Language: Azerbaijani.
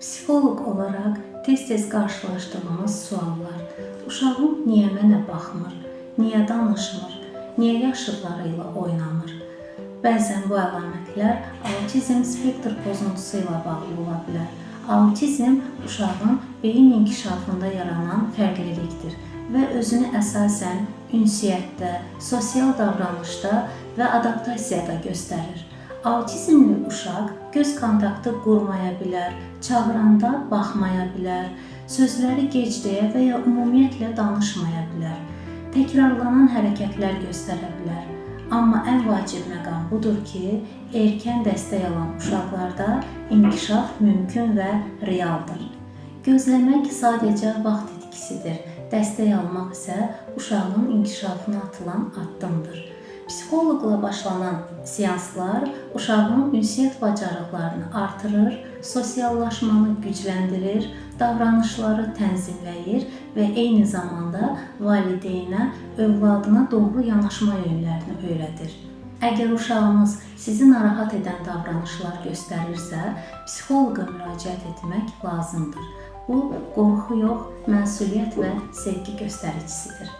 Psixoloq olaraq tez-tez qarşılaşdığımız suallar: uşağım niyə mənə baxmır, niyə danışmır, niyə yaşıdları ilə oynamır? Bəzən bu əlamətlər autizm spektr pozuntusu ilə bağlı ola bilər. Autizm uşağın beyin inkişafında yaranan fərqlilikdir və özünü əsasən ünsiyyətdə, sosial davranışda və adaptasiyada göstərir. Autizmli uşaq göz kontaktı qurmaya bilər, çağıranda baxmaya bilər, sözləri gec deyə və ya ümumiyyətlə danışmaya bilər, təkrarlanan hərəkətlər göstərə bilər. Amma ən vacib məqam budur ki, erkən dəstək alan uşaqlarda inkişaf mümkün və realdır. Gözləmək sadəcə vaxt itkisidir, dəstək almaq isə uşağın inkişafına atılan addımdır. Psixoloqla başlanan seanslar uşağın ünsiyyət bacarıqlarını artırır, sosiallaşmanı gücləndirir, davranışları tənzimləyir və eyni zamanda valideynə övladına doğru yanaşma yönlərini öyrədir. Əgər uşağınız sizi narahat edən davranışlar göstərirsə, psixoloqa müraciət etmək lazımdır. Bu, qorxu yox, məsuliyyət və sevgi göstəricisidir.